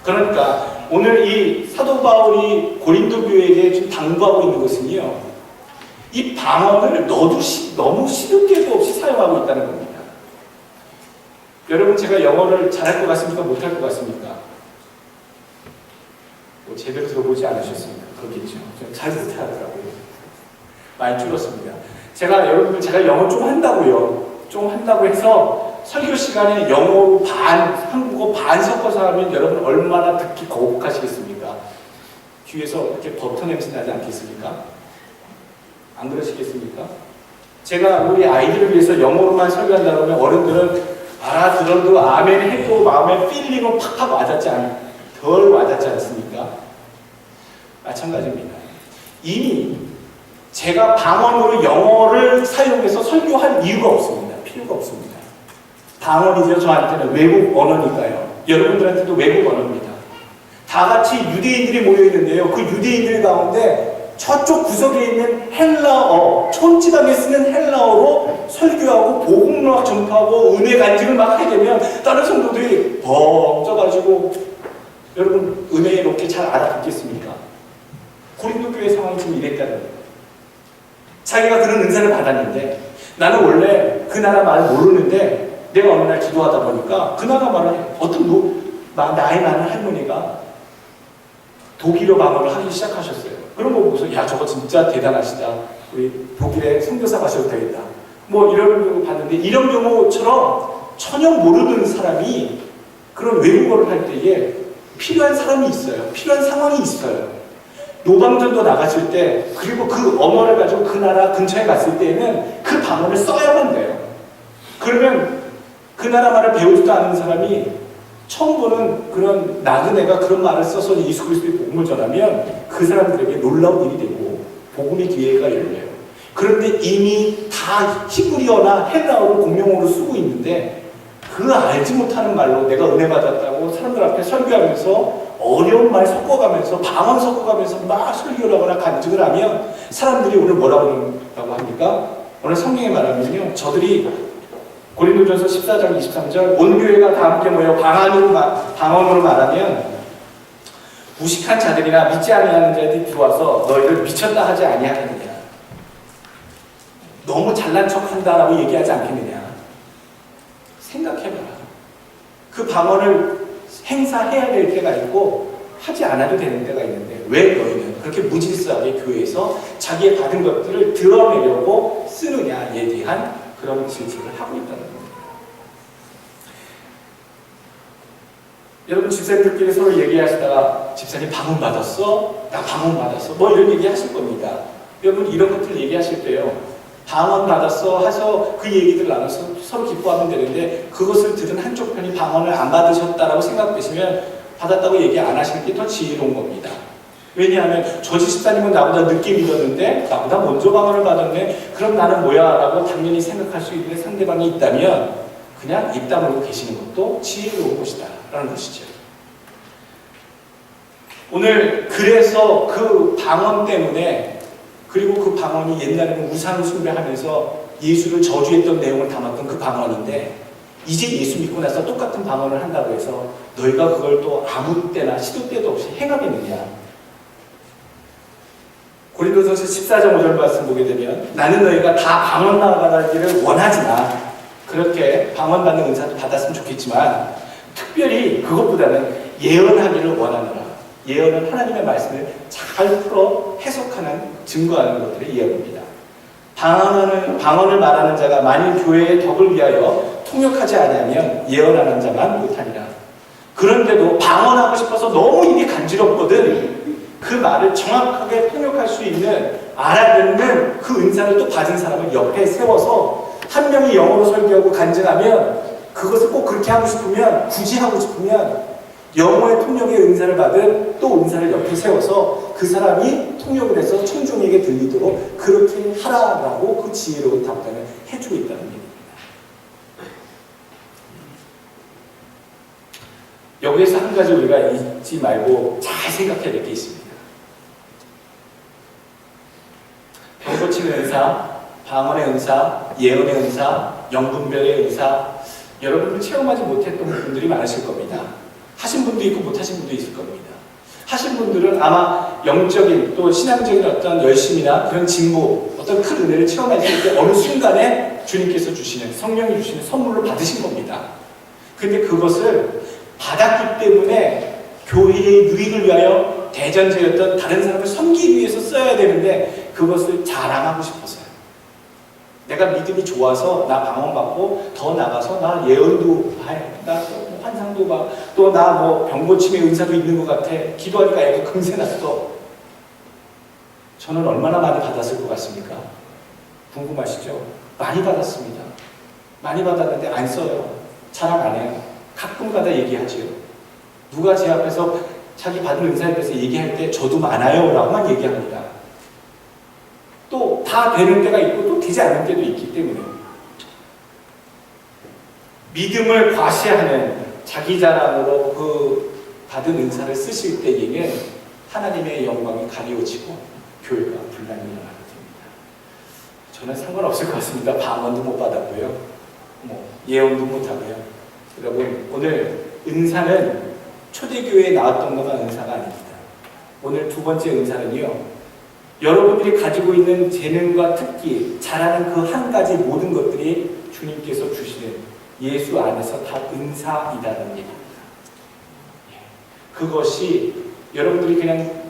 그러니까 오늘 이 사도 바울이 고린도 교회에게 좀 당부하고 있는 것은요, 이 방언을 너무 시도 때도 없이 사용하고 있다는 겁니다. 여러분, 제가 영어를 잘할 것 같습니까? 못할 것 같습니까? 뭐 제대로 들어보지 않으셨습니까? 그렇겠죠. 잘 못하더라고요. 많이 줄었습니다. 제가 영어 좀 한다고요. 좀 한다고 해서 설교 시간에 영어로 반, 한국어 반 섞어서 하면 여러분 얼마나 듣기 거북하시겠습니까? 귀에서 이렇게 버터 냄새 나지 않겠습니까? 안 그러시겠습니까? 제가 우리 아이들을 위해서 영어로만 설교한다 그러면 어른들은 알아들어도 아멘 해도 마음에 필링은 팍팍 덜 와닿지 않습니까? 마찬가지입니다. 이미 제가 방언으로 영어를 사용해서 설교할 이유가 없습니다. 필요가 없습니다. 방언이죠. 저한테는 외국 언어니까요. 여러분들한테도 외국 언어입니다. 다 같이 유대인들이 모여있는데요. 그 유대인들 가운데 저쪽 구석에 있는 헬라어, 촌지방에 쓰는 헬라어로 설교하고 복음을 전파하고 은혜 간증을 막 하게 되면 다른 성도들이 벙 쪄가지고 여러분 은혜에 높게 잘 알아듣겠습니까? 고린도 교회 상황이 지금 이랬다는 거예요. 자기가 그런 은사를 받았는데 나는 원래 그 나라 말을 모르는데 내가 어느 날 기도하다 보니까 그 나라 말을 나이 많은 할머니가 독일어 방언을 하기 시작하셨어요. 그런 거 보고서 야, 저거 진짜 대단하시다. 우리 독일에 선교사 가셔도 되겠다. 뭐 이런 거 봤는데 이런 경우처럼 전혀 모르는 사람이 그런 외국어를 할 때에 필요한 사람이 있어요. 필요한 상황이 있어요. 노방전도 나갔을 때 그리고 그 언어를 가지고 그 나라 근처에 갔을 때에는 그 방언을 써야만 돼요. 그러면 그 나라 말을 배우지도 않은 사람이 처음 보는 그런 나그네가 그런 말을 써서 예수 그리스도의 복음을 전하면 그 사람들에게 놀라운 일이 되고 복음의 기회가 열려요. 그런데 이미 다 히브리어나 헬라어를 공용어로 쓰고 있는데 그 알지 못하는 말로 내가 은혜 받았다고 사람들 앞에 설교하면서 어려운 말 섞어가면서 방언 섞어가면서 막 설교를 하거나 간증을 하면 사람들이 오늘 뭐라고 합니까? 오늘 성경에 말하면요, 저들이 고린도전서 14장 23절 온 교회가 다 함께 모여 방언으로 말하면 무식한 자들이나 믿지 아니하는 자들이 들어와서 너희를 미쳤다 하지 아니하느냐, 너무 잘난 척한다라고 얘기하지 않겠느냐. 생각해봐라. 그 방언을 행사해야 될 때가 있고 하지 않아도 되는 때가 있는데 왜 너희는 그렇게 무질서하게 교회에서 자기의 받은 것들을 드러내려고 쓰느냐에 대한 그런 질책을 하고 있다는 겁니다. 여러분 집사님들끼리 서로 얘기하시다가 집사님 방언 받았어? 나 방언 받았어? 뭐 이런 얘기 하실 겁니다. 여러분 이런 것들 얘기하실 때요, 방언 받았어 해서 그 얘기들 나눠서 서로 기뻐하면 되는데 그것을 들은 한쪽 편이 방언을 안 받으셨다라고 생각되시면 받았다고 얘기 안 하시는 게 더 지혜로운 겁니다. 왜냐하면 저 집사님은 나보다 늦게 믿었는데 나보다 먼저 방언을 받았네, 그럼 나는 뭐야? 라고 당연히 생각할 수 있는 상대방이 있다면 그냥 입 다물고 계시는 것도 지혜로운 것이다 라는 것이죠. 오늘 그래서 그 방언 때문에, 그리고 그 방언이 옛날에는 우상을 숭배하면서 예수를 저주했던 내용을 담았던 그 방언인데 이제 예수 믿고 나서 똑같은 방언을 한다고 해서 너희가 그걸 또 아무 때나 시도 때도 없이 행하겠느냐. 고린도전서 14장 5절 말씀 보게 되면 나는 너희가 다 방언 나가기를 원하지만, 그렇게 방언 받는 은사도 받았으면 좋겠지만 특별히 그것보다는 예언하기를 원하노라. 예언은 하나님의 말씀을 잘 풀어 해석하는, 증거하는 것들의 예언입니다. 방언을 말하는 자가 만일 교회의 덕을 위하여 통역하지 아니하면 예언하는 자만 못하니라. 그런데도 방언하고 싶어서 너무 입이 간지럽거든 그 말을 정확하게 통역할 수 있는, 알아듣는 그 은사를 또 받은 사람을 옆에 세워서 한 명이 영어로 설교하고 간증하면 그것을 꼭 그렇게 하고 싶으면, 굳이 하고 싶으면 영어의 통역의 은사를 받은 또 은사를 옆에 세워서 그 사람이 통역을 해서 청중에게 들리도록 그렇게 하라라고 그 지혜로운 답변을 해주고 있다는 얘기입니다. 여기에서 한 가지 우리가 잊지 말고 잘 생각해야 될 게 있습니다. 병 고치는 은사, 방언의 은사, 예언의 은사, 영분별의 은사, 여러분들 체험하지 못했던 분들이 많으실 겁니다. 하신 분도 있고 못하신 분도 있을 겁니다. 하신 분들은 아마 영적인 또 신앙적인 어떤 열심이나 그런 진보, 어떤 큰 은혜를 체험하실 때 어느 순간에 주님께서 주시는, 성령이 주시는 선물로 받으신 겁니다. 근데 그것을 받았기 때문에 교회의 유익을 위하여 대전제였던 다른 사람을 섬기기 위해서 써야 되는데 그것을 자랑하고 싶어서요. 내가 믿음이 좋아서 나 방언 받고 더 나가서 나 예언도 해, 나 환상도 봐, 또 나 뭐 병고침의 은사도 있는 것 같아, 기도하니까 애가 금세 났어. 저는 얼마나 많이 받았을 것 같습니까? 궁금하시죠? 많이 받았습니다. 많이 받았는데 안 써요. 자랑 안 해요. 가끔가다 얘기하지요. 누가 제 앞에서 자기 받은 은사에 대해서 얘기할 때 저도 많아요 라고만 얘기합니다. 또 다 되는 때가 있고 또 되지 않는 때도 있기 때문에 믿음을 과시하는 자기 자랑으로 그 받은 은사를 쓰실 때에는 하나님의 영광이 가리워지고 교회가 분란이 일어나게 됩니다. 저는 상관없을 것 같습니다. 방언도 못 받았고요, 예언도 못 하고요. 여러분, 오늘 은사는 초대교회에 나왔던 것만 은사가 아닙니다. 오늘 두 번째 은사는요, 여러분들이 가지고 있는 재능과 특기, 잘하는 그 한 가지 모든 것들이 주님께서 주시는 예수 안에서 다 은사이라는 얘기입니다. 그것이 여러분들이 그냥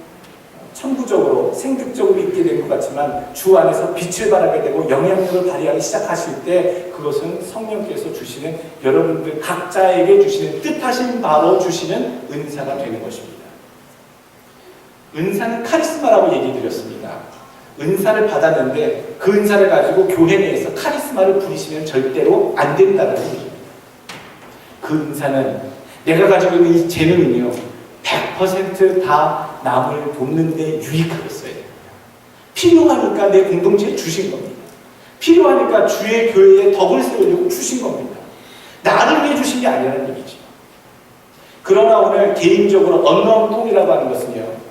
천부적으로 생득적으로 있게 된 것 같지만 주 안에서 빛을 발하게 되고 영향력을 발휘하기 시작하실 때 그것은 성령께서 주시는, 여러분들 각자에게 주시는, 뜻하신 바로 주시는 은사가 되는 것입니다. 은사는 카리스마라고 얘기 드렸습니다. 은사를 받았는데 그 은사를 가지고 교회 내에서 카리스마를 부리시면 절대로 안 된다는 얘기입니다. 그 은사는, 내가 가지고 있는 이 재능은요 100% 다 남을 돕는 데 유익하게 써야 됩니다. 필요하니까 내 공동체에 주신 겁니다. 필요하니까 주의 교회에 덕을 세우려고 주신 겁니다. 나를 위해 주신 게 아니라는 얘기죠. 그러나 오늘 개인적으로 언어운 통이라고 하는 것은요,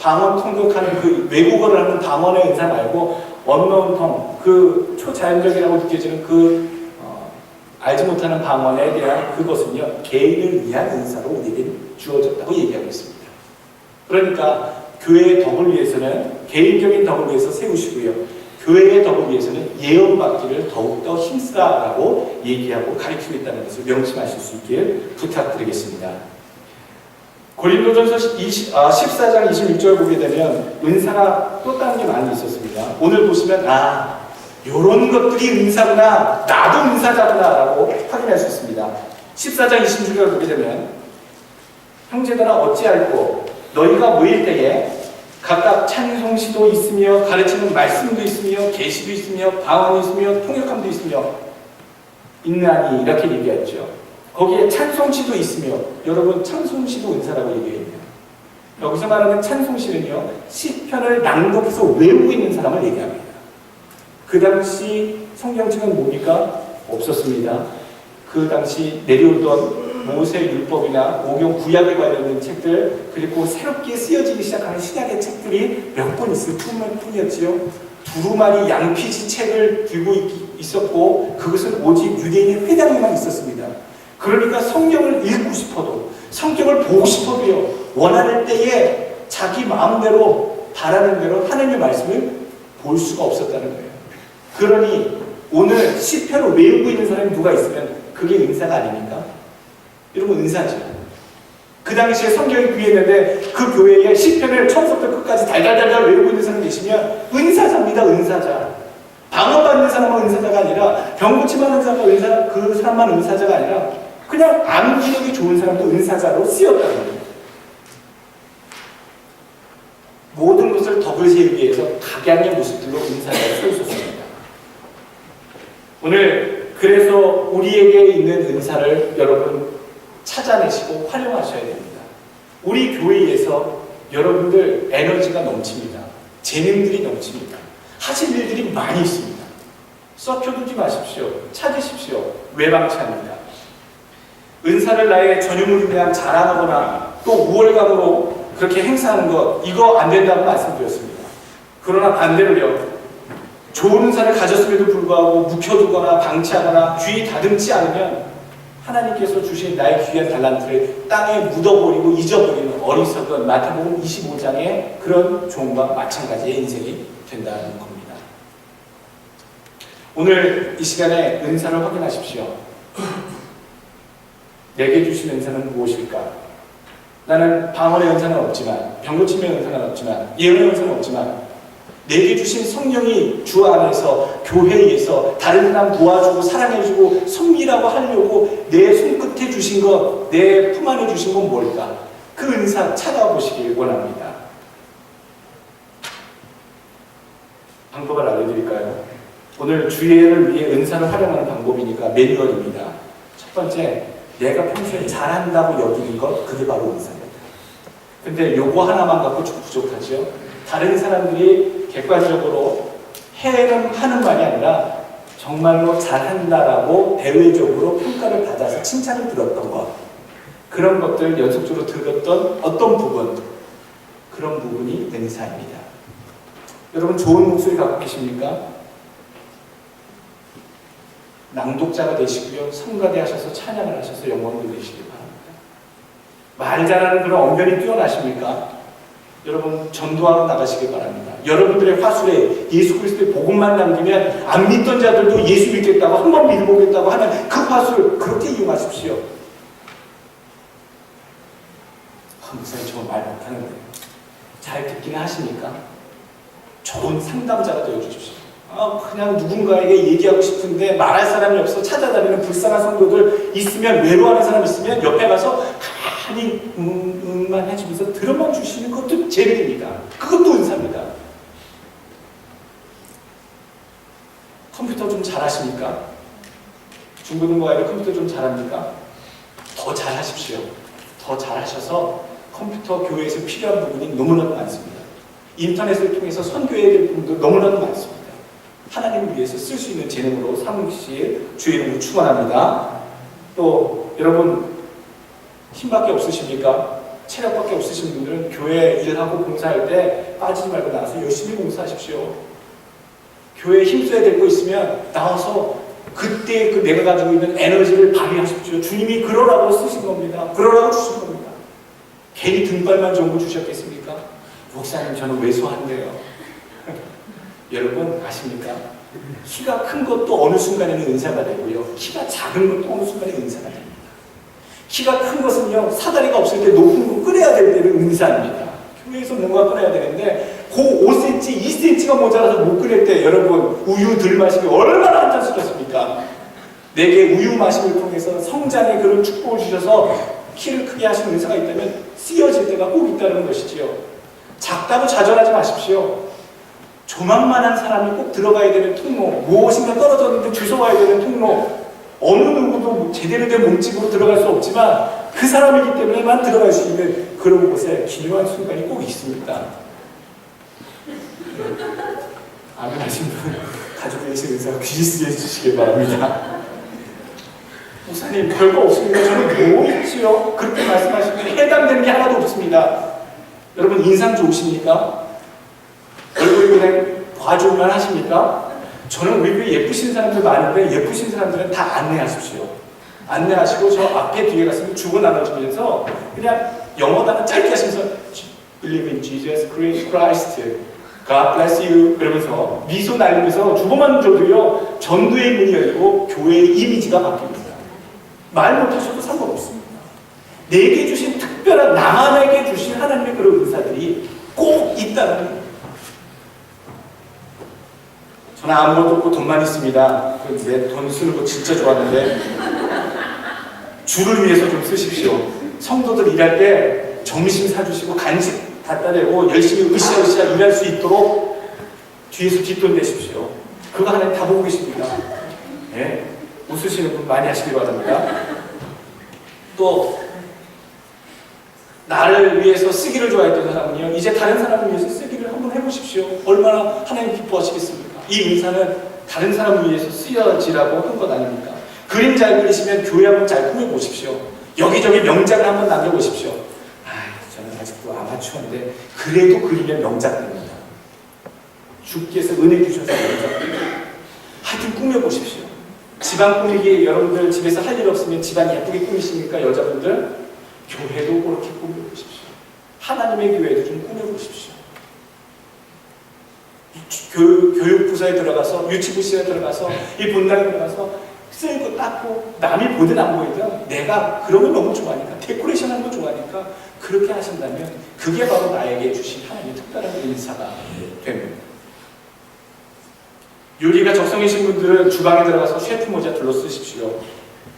방언 통역하는 그 외국어를 하는 방언의 은사 말고 언어운 통, 그 초자연적이라고 느껴지는 그 알지 못하는 방언에 대한 그것은요 개인을 위한 은사로 우리에게 주어졌다고 얘기하고 있습니다. 그러니까 교회의 덕을 위해서는, 개인적인 덕을 위해서 세우시고요, 교회의 덕을 위해서는 예언받기를 더욱더 힘쓰라라고 얘기하고 가르치고 있다는 것을 명심하실 수 있길 부탁드리겠습니다. 고린도전서 14장 26절 보게 되면 은사가 또 다른 게 많이 있었습니다. 오늘 보시면 요런 것들이 은사구나, 나도 은사자구나 라고 확인할 수 있습니다. 14장 26절 보게 되면 형제들아 어찌할꼬 너희가 모일 때에 각각 찬송시도 있으며 가르치는 말씀도 있으며 계시도 있으며 방언이 있으며 통역함도 있으며 있나니 이렇게 얘기했죠. 거기에 찬송시도 있으며, 여러분 찬송시도 은사라고 얘기해요. 여기서 말하는 찬송시는요, 시편을 낭독해서 외우고 있는 사람을 얘기합니다. 그 당시 성경책은 뭡니까? 없었습니다. 그 당시 내려오던 모세 율법이나 오경 구약에 관련된 책들, 그리고 새롭게 쓰여지기 시작하는 신약의 책들이 몇 권 있을 뿐이었지요. 두루마리 양피지 책을 들고 있었고, 그것은 오직 유대인의 회당에만 있었습니다. 그러니까 성경을 읽고 싶어도, 성경을 보고 싶어도요, 원하는 때에 자기 마음대로 바라는 대로 하나님의 말씀을 볼 수가 없었다는 거예요. 그러니 오늘 시편을 외우고 있는 사람이 누가 있으면 그게 은사가 아닙니까? 여러분 은사죠. 그 당시에 성경이 귀했는데 그 교회에 시편을 처음부터 끝까지 달달달달 외우고 있는 사람이 계시면 은사자입니다. 은사자. 방언받는 사람은 은사자가 아니라, 병고침하는 사람은 그 사람만 은사자가 아니라 그냥 암기력이 좋은 사람도 은사자로 쓰였다는 거예요. 모든 것을 덕을 세우기 위해서 각양의 모습들로 은사자를 세우셨습니다. 오늘 그래서 우리에게 있는 은사를 여러분 찾아내시고 활용하셔야 됩니다. 우리 교회에서 여러분들 에너지가 넘칩니다. 재능들이 넘칩니다. 하실 일들이 많이 있습니다. 썩혀두지 마십시오. 찾으십시오. 외방치합니다. 은사를 나의 전유물에 대한 자랑하거나 또 우월감으로 그렇게 행사하는 것, 이거 안 된다고 말씀드렸습니다. 그러나 반대로요, 좋은 은사를 가졌음에도 불구하고 묵혀두거나 방치하거나 귀 다듬지 않으면 하나님께서 주신 나의 귀한 달란트를 땅에 묻어버리고 잊어버리는 어리석은 마태복음 25장의 그런 종과 마찬가지의 인생이 된다는 겁니다. 오늘 이 시간에 은사를 확인하십시오. 내게 주신 은사는 무엇일까? 나는 방언의 은사는 없지만, 병고침의 은사는 없지만, 예언의 은사는 없지만, 내게 주신 성령이 주 안에서, 교회에서 다른 사람 도와주고 사랑해주고 섬기라고 하려고 내 손끝에 주신 것, 내 품 안에 주신 건 뭘까? 그 은사 찾아보시길 원합니다. 방법을 알려드릴까요? 오늘 주예를 위해 은사를 활용하는 방법이니까 매뉴얼입니다. 첫 번째, 내가 평소에 잘한다고 여기는 것, 그게 바로 은사입니다. 근데 요거 하나만 갖고 좀 부족하죠. 다른 사람들이 객관적으로 하는 말이 아니라 정말로 잘한다라고 대외적으로 평가를 받아서 칭찬을 들었던 것, 그런 것들 연속적으로 들었던 어떤 부분, 그런 부분이 은사입니다. 여러분 좋은 목소리 갖고 계십니까? 낭독자가 되시고요, 성가대 하셔서 찬양을 하셔서 영광을 돌리시기 바랍니다. 말 잘하는 그런 언변이 뛰어나십니까? 여러분 전도하러 나가시기 바랍니다. 여러분들의 화술에 예수 그리스도의 복음만 남기면 안 믿던 자들도 예수 믿겠다고, 한번 믿어보겠다고 하는 그 화술, 그렇게 이용하십시오. 목사님 저 말 못하는데 잘 듣기는 하십니까? 좋은 상담자가 되어주십시오. 그냥 누군가에게 얘기하고 싶은데 말할 사람이 없어 찾아다니는 불쌍한 성도들 있으면, 외로워하는 사람 있으면 옆에 가서 가만히 만 해주면서 들어만 주시는 것도 재능입니다. 그것도 은사입니다. 컴퓨터 좀 잘하십니까? 중고등부가이들 컴퓨터 좀 잘합니까? 더 잘하십시오. 더 잘하셔서 컴퓨터 교회에서 필요한 부분이 너무나도 많습니다. 인터넷을 통해서 선교해야 될 부분도 너무나도 많습니다. 하나님을 위해서 쓸 수 있는 재능으로 삼으실 주의 이름으로 축원합니다. 또 여러분 힘밖에 없으십니까? 체력밖에 없으신 분들은 교회 일하고 봉사할 때 빠지지 말고 나와서 열심히 봉사하십시오. 교회에 힘써야 될 거 있으면 나와서 그때 내가 가지고 있는 에너지를 발휘하십시오. 주님이 그러라고 쓰신 겁니다. 그러라고 주신 겁니다. 괜히 등발만 좋은 거 주셨겠습니까? 목사님 저는 왜소한데요. 여러분 아십니까? 키가 큰 것도 어느 순간에는 은사가 되고요, 키가 작은 것도 어느 순간에 은사가 됩니다. 키가 큰 것은요, 사다리가 없을 때 높은 거 꺼내야 될 때는 은사입니다. 교회에서 뭔가 꺼내야 되는데 그 5cm, 2cm가 모자라서 못 꺼낼 때 여러분 우유 들 마시면 얼마나 한탄스럽습니까? 내게 우유 마심을 통해서 성장의 그런 축복을 주셔서 키를 크게 하시는 은사가 있다면 쓰여질 때가 꼭 있다는 것이지요. 작다고 좌절하지 마십시오. 조만만한 사람이 꼭 들어가야 되는 통로, 무엇인가 떨어졌는데 주워와야 되는 통로, 어느 누구도 제대로 된 몸집으로 들어갈 수 없지만 그 사람이기 때문에만 들어갈 수 있는 그런 곳에 기묘한 순간이 꼭 있습니다. 아멘 하신 분 가지고 계신 은사 귀시스게 해주시길 바랍니다. 목사님 별거 없습니다. 저는 뭐 있지요? 그렇게 말씀하시면 해당되는 게 하나도 없습니다. 여러분 인상 좋으십니까? 얼굴이 그냥 봐줄만 하십니까? 저는 우리 교회 예쁘신 사람들 많은데 예쁘신 사람들은 다 안내하십시오. 안내하시고 저 앞에 뒤에 갔으면 주고 나눠주면서 그냥 영어다가 짧게 하시면서 Believe in Jesus Christ, God bless you 그러면서 미소 날리면서 주고만 줘도요 전도의 문이 열리고 교회의 이미지가 바뀝니다. 말 못하셔도 상관없습니다. 내게 주신 특별한 나만에게 주신 하나님의 그런 은사들이 꼭 있다는 거예요. 저는 아무것도 없고 돈만 있습니다. 내 돈 쓰는 거 진짜 좋았는데 주를 위해서 좀 쓰십시오. 성도들 일할 때 점심 사주시고 간식 갖다 대고 열심히 으쌰으쌰 일할 수 있도록 뒤에서 뒷돈 내십시오. 그거 하나님 다 보고 계십니다. 네? 웃으시는 분 많이 하시기 바랍니다. 또 나를 위해서 쓰기를 좋아했던 사람은요 이제 다른 사람을 위해서 쓰기를 한번 해보십시오. 얼마나 하나님 기뻐하시겠습니까? 이 은사는 다른 사람을 위해서 쓰여지라고 한 것 아닙니까? 그림 잘 그리시면 교회 한번 잘 꾸며보십시오. 여기저기 명작을 한번 남겨보십시오. 저는 아직도 아마추어인데 그래도 그리면 명작 됩니다. 주께서 은혜 주셔서 명작 됩니다. 하여튼 꾸며보십시오. 집안 꾸미기 여러분들 집에서 할 일 없으면 집안 예쁘게 꾸미십니까? 여자분들? 교회도 그렇게 꾸며보십시오. 하나님의 교회도 좀 꾸며보십시오. 교육부서에 들어가서 유치부시에 들어가서 이 본당에 들어가서 쓸고 닦고 남이 보든 안 보이든 내가 그런 걸 너무 좋아하니까 데코레이션 하는 거 좋아하니까 그렇게 하신다면 그게 바로 나에게 주신 하나님의 특별한 은사가 됩니다. 요리가 적성이신 분들은 주방에 들어가서 셰프 모자 둘러 쓰십시오.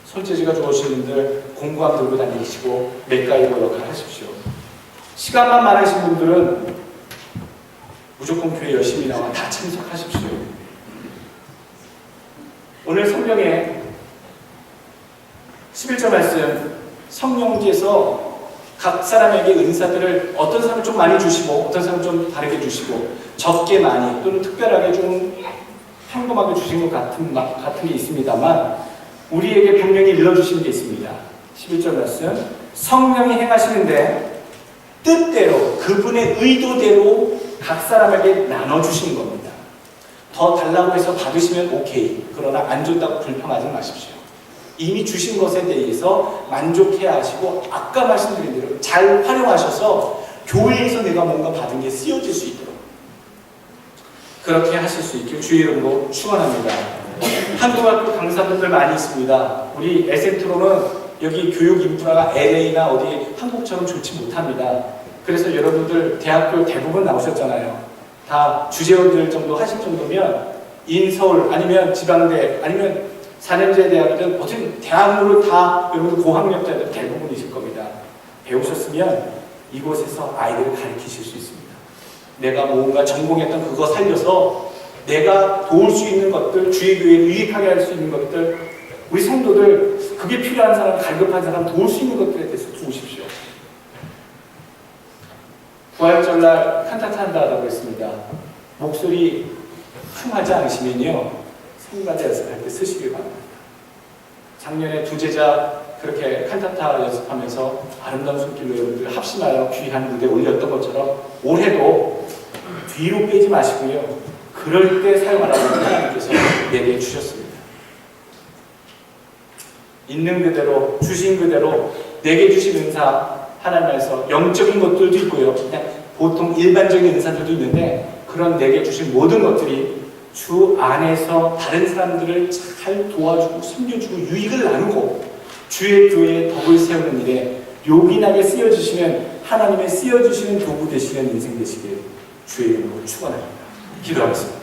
손재주가 좋으신 분들 공구함 들고 다니시고 맥가이버 역할 하십시오. 시간만 많으신 분들은 무조건 교회 열심히 나와 다 참석하십시오. 오늘 성경에 11절 말씀 성령께서 각 사람에게 은사들을 어떤 사람은 좀 많이 주시고 어떤 사람은 좀 다르게 주시고 적게 많이 또는 특별하게 좀 평범하게 주신 것 같은 게 있습니다만 우리에게 분명히 일러주신 게 있습니다. 11절 말씀 성령이 행하시는데 뜻대로 그분의 의도대로 각 사람에게 나눠주신 겁니다. 더 달라고 해서 받으시면 오케이. 그러나 안 준다고 불평하지 마십시오. 이미 주신 것에 대해서 만족해야 하시고 아까 말씀드린 대로 잘 활용하셔서 교회에서 내가 뭔가 받은 게 쓰여질 수 있도록 그렇게 하실 수 있길 주의 이름으로 축원합니다. 한국학교 강사분들 많이 있습니다. 우리 에센트로는 여기 교육 인프라가 LA나 어디 한국처럼 좋지 못합니다. 그래서 여러분들 대학교 대부분 나오셨잖아요. 다 주재원들 정도 하실 정도면 인서울 아니면 지방대 아니면 4년제 대학이든 어쨌든 대학로를 다 여러분들 고학력자들 대부분이실 겁니다. 배우셨으면 이곳에서 아이들을 가르치실 수 있습니다. 내가 뭔가 전공했던 그거 살려서 내가 도울 수 있는 것들, 주의 교회를 유익하게 할 수 있는 것들, 우리 성도들 그게 필요한 사람, 갈급한 사람 도울 수 있는 것들에 대해서 도우십시오. 부활절날 칸타타 한다고 했습니다. 목소리 흉하지 않으시면요 성가대 연습할 때 쓰시길 바랍니다. 작년에 두 제자 그렇게 칸타타 연습하면서 아름다운 손길로 여러분들 합심하여 귀한 무대에 올렸던 것처럼 올해도 뒤로 빼지 마시고요 그럴 때 사용하라고 하나님께서 내게 주셨습니다. 있는 그대로 주신 그대로 내게 주신 은사 하나님께서 영적인 것들도 있고요 그냥 보통 일반적인 은사들도 있는데 그런 내게 주신 모든 것들이 주 안에서 다른 사람들을 잘 도와주고 섬겨주고 유익을 나누고 주의 교회에 덕을 세우는 일에 요긴하게 쓰여주시면 하나님의 쓰여주시는 도구 되시는 인생 되시길 주의 이름으로 축원합니다. 기도하겠습니다.